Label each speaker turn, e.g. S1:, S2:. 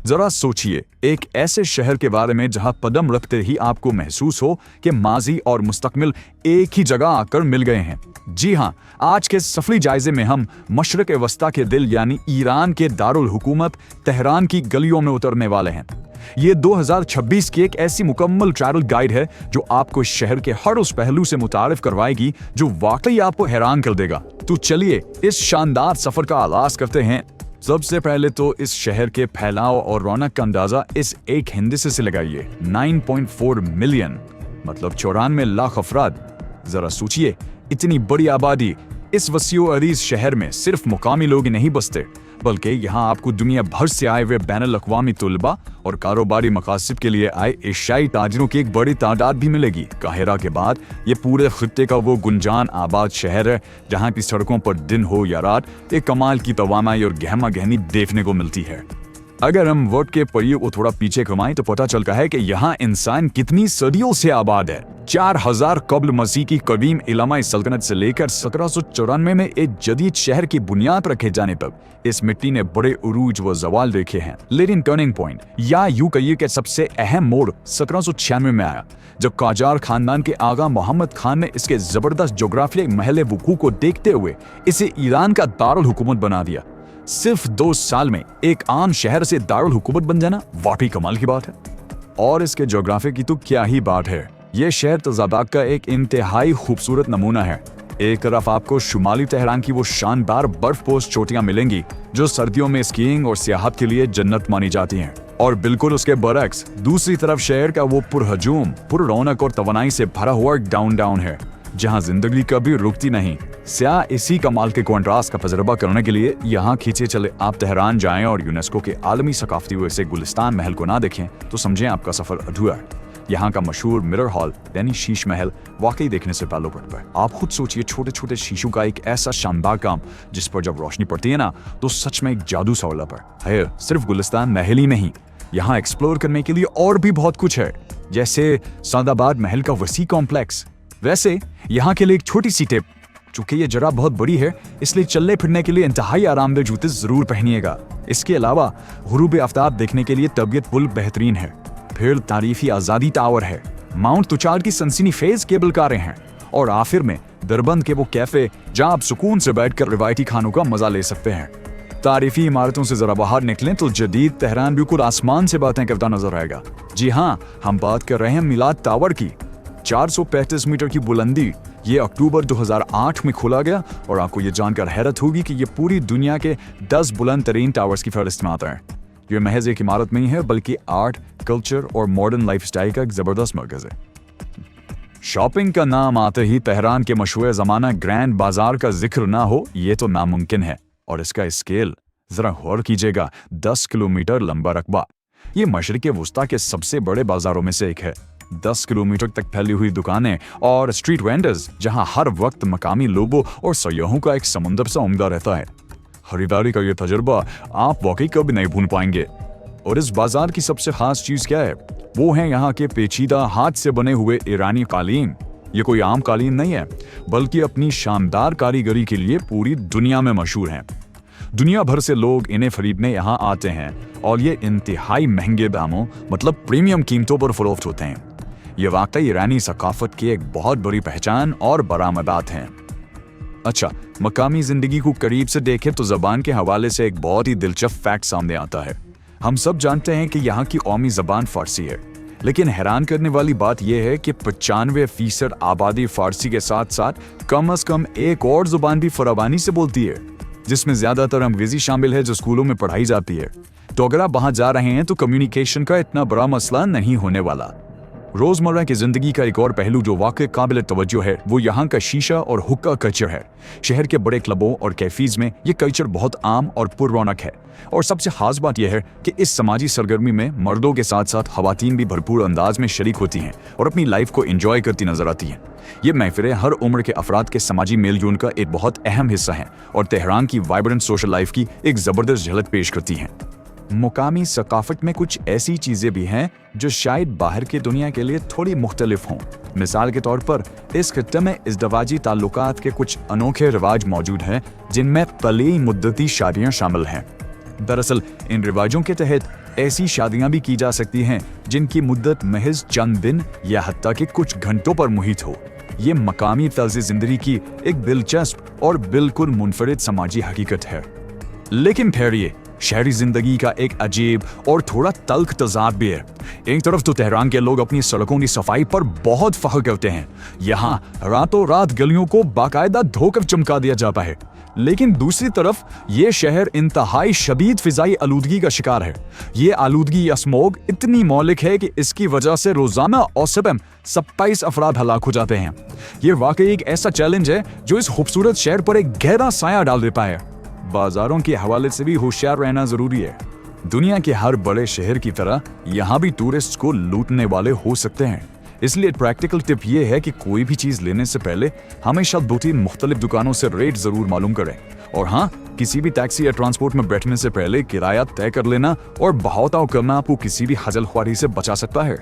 S1: जरा सोचिए, एक ऐसे शहर के बारे में जहां कदम रखते ही आपको महसूस हो कि माजी और मुस्तकबिल एक ही जगह आकर मिल गए हैं। जी हां, आज के सफली जायजे में हम मशरिक वस्ता के दिल यानी ईरान के दारुल हुकूमत तेहरान की गलियों में उतरने वाले हैं। ये 2026 की एक ऐसी मुकम्मल ट्रैवल गाइड है जो आपको इस शहर के हर उस पहलू से मुतारिफ करवाएगी जो वाकई आपको हैरान कर देगा। तो चलिए इस शानदार सफर का आगाज करते हैं। सबसे पहले तो इस शहर के फैलाव और रौनक का अंदाजा इस एक हिंदसे से लगाइए। 9.4 मिलियन मतलब 94 लाख अफराद। जरा सोचिए, इतनी बड़ी आबादी, इस वसीओ अरीज शहर में सिर्फ मुकामी लोग नहीं बसते, बल्कि यहाँ आपको दुनिया भर से आए हुए बैनुल अक़वामी तुलबा और कारोबारी मकासद के लिए आए एशियाई ताजिरों की एक बड़ी तादाद भी मिलेगी। काहिरा के बाद ये पूरे खित्ते का वो गुंजान आबाद शहर है जहाँ की सड़कों पर दिन हो या रात एक कमाल की तवानाई और गहमा गहनी देखने को मिलती है। अगर हम वक्त के पहियों को थोड़ा पीछे घुमाएं तो पता चलता है कि यहाँ इंसान कितनी सदियों से आबाद है। 4000 कब्ल मसीह की कदीम इलामाई सल्तनत से लेकर 1794 में एक जदीद शहर की बुनियाद रखे जाने तक इस मिट्टी ने बड़े उरूज व जवाल देखे हैं। लेकिन टर्निंग पॉइंट या यूं कहिए कि सबसे अहम मोड़ 1796 में आया, जब काजार खानदान के आगा मोहम्मद खान ने इसके जबरदस्त जोग्राफियाई महल वकूअ को देखते हुए इसे ईरान का दारुल हुकूमत बना दिया। सिर्फ 2 साल में एक आम शहर से दारुल हुकूमत बन जाना वाकई कमाल की बात है। और इसके जोग्राफी की तो क्या ही बात है। ये शहर तजादात का एक इंतहाई खूबसूरत नमूना है। एक तरफ आपको शुमाली तेहरान की वो शानदार बर्फपोश चोटियां मिलेंगी जो सर्दियों में स्कीइंग और सियाहत के लिए जन्नत मानी जाती हैं, और बिल्कुल उसके बरक्स दूसरी तरफ शहर का वो पुरहजूम, पुररौनक और तवानाई से भरा हुआ डाउन है जहां जिंदगी कभी रुकती नहीं। स्याह इसी कमाल के कॉन्ट्रास्ट का तजर्बा करने के लिए यहाँ खींचे चले आप तेहरान जाएं और यूनेस्को के आलमी सकाफती वैसे गुलिस्तान महल को ना देखें तो समझें आपका सफर अधूरा है। यहाँ का मशहूर मिरर हॉल यानी शीश महल वाकई देखने से पहले पड़ता है। आप खुद सोचिए, छोटे छोटे शीशों का एक ऐसा शानदार काम जिस पर जब रोशनी पड़ती है ना तो सच में एक जादू सा उलझ पड़ता है। सिर्फ गुलिस्तान महल ही नहीं, यहाँ एक्सप्लोर करने के लिए और भी बहुत कुछ है, जैसे सादाबाद महल का वसी कॉम्प्लेक्स। वैसे यहाँ के लिए एक छोटी सी टिप, चूंकि ये जगह बहुत बड़ी है इसलिए चलने फिरने के लिए इंतहाई आरामदेह जूते जरूर पहनिएगा। इसके अलावा गुरूब आफ्ताब देखने के लिए तबीयत पुल बेहतरीन है। फिर तारीफी आजादी टावर है, माउंट तुचार की सनसनी फेज केबल कारें हैं, और आखिर में दरबंद के वो कैफे जहां आप सुकून से बैठकर रिवायती खानों का मजा ले सकते हैं। तारीफी इमारतों से जरा बाहर निकलें तो जदीद तेहरान बिल्कुल आसमान से बातें करता नजर आएगा। जी हाँ, हम बात कर रहे हैं मिलाद टावर की। 435 मीटर की बुलंदी, ये अक्टूबर 2008 में खोला गया, और आपको ये जानकर हैरत होगी कि ये पूरी दुनिया के 10 बुलंद तरीन टावर्स की फहरिस्त में आता है। ये महज एक इमारत नहीं है बल्कि आर्ट, कल्चर और मॉडर्न लाइफस्टाइल का एक जबरदस्त मरकज है। शॉपिंग का नाम आते ही तेहरान के मशहूर जमाना ग्रैंड बाजार का जिक्र ना हो ये तो नामुमकिन है, और इसका स्केल जरा गौर कीजिएगा। 10 किलोमीटर लंबा रकबा। ये मशरिक़ वुस्ता के सबसे बड़े बाजारों में से एक है। 10 किलोमीटर तक फैली हुई दुकानें और स्ट्रीट वेंडर्स जहां हर वक्त मकामी लोगों और सयाहों का एक समुंदर सा उमदा रहता है। खरीदारी का ये तजुर्बा आप वाकई कभी नहीं भूल पाएंगे। और इस बाजार की सबसे खास चीज क्या है, वो है यहाँ के पेचीदा हाथ से बने हुए ईरानी कालीन। ये कोई आम कालीन नहीं है बल्कि अपनी शानदार कारीगरी के लिए पूरी दुनिया में मशहूर हैं। दुनिया भर से लोग इन्हें खरीदने यहाँ आते हैं और ये इंतहाई महंगे दामों मतलब प्रीमियम कीमतों पर फरोख्त होते हैं। ये वाकई ईरानी सकाफत की एक बहुत बड़ी पहचान और बरामदात हैं। अच्छा, मकामी जिंदगी को करीब से देखें तो जबान के हवाले से एक बहुत ही दिलचस्प फैक्ट सामने आता है। हम सब जानते हैं कि यहाँ की कौमी जबान फारसी है, लेकिन हैरान करने वाली बात यह है कि 95% आबादी फारसी के साथ साथ कम से कम एक और जुबान भी फराबानी से बोलती है, जिसमें ज्यादातर अंग्रेजी शामिल है जो स्कूलों में पढ़ाई जाती है। तो अगर आप वहां जा रहे हैं तो कम्युनिकेशन का इतना बड़ा मसला नहीं होने वाला। रोजमर्रा की जिंदगी का एक और पहलू जो वाकई काबिल तवज्जो है वो यहाँ का शीशा और हुक्का कल्चर है। शहर के बड़े क्लबों और कैफीज में ये कल्चर बहुत आम और पुररौनक है, और सबसे खास बात यह है कि इस समाजी सरगर्मी में मर्दों के साथ साथ खवातीन भी भरपूर अंदाज में शरीक होती हैं और अपनी लाइफ को एंजॉय करती नजर आती हैं। ये महफिलें हर उम्र के अफराद के समाजी मेल जोल का एक बहुत अहम हिस्सा हैं और तेहरान की वाइब्रेंट सोशल लाइफ की एक जबरदस्त झलक पेश करती हैं। मुकामी सकाफत में कुछ ऐसी चीजें भी हैं जो शायद बाहर की दुनिया के लिए थोड़ी मुख्तलिफ हों। मिसाल के तौर पर इस खित्ते में इज़्दवाजी ताल्लुकात के कुछ अनोखे रिवाज मौजूद हैं जिनमें तलीई मुद्दती शादियां शामिल हैं। दरअसल इन रिवाजों के तहत ऐसी शादियां भी की जा सकती हैं जिनकी मुद्दत महज चंद दिन या हत्ता के कुछ घंटों पर मुहित हो। ये मकामी तर्ज जिंदगी की एक दिलचस्प और बिल्कुल मुनफरिद समाजी हकीकत है। लेकिन ठहरिए, शहरी जिंदगी का एक अजीब और थोड़ा तल्ख तजाद भी है। एक तरफ तो तेहरान के लोग अपनी सड़कों की सफाई पर बहुत फख्र करते हैं। यहाँ रातों रात गलियों को बाकायदा धोकर चमका दिया जाता है। लेकिन दूसरी तरफ ये शहर इंतहाई शदीद फिजाई आलूदगी का शिकार है। ये आलूदगी या स्मोग इतनी मौलिक है कि इसकी वजह से रोजाना औसतन 27 अफराद हलाक हो जाते हैं। ये वाकई एक ऐसा चैलेंज है जो इस खूबसूरत शहर पर एक गहरा साया डाल देता है। बाजारों के हवाले से भी होशियार रहना जरूरी है। दुनिया के हर बड़े शहर की तरह यहाँ भी टूरिस्ट को लूटने वाले हो सकते हैं। इसलिए प्रैक्टिकल टिप ये है कि कोई भी चीज लेने से पहले हमेशा 2-3 मुख्तलिफ दुकानों से रेट जरूर मालूम करें। और हाँ, किसी भी टैक्सी या ट्रांसपोर्ट में बैठने से पहले किराया तय कर लेना और बहाव करना आपको किसी भी हजलख्वारी से बचा सकता है।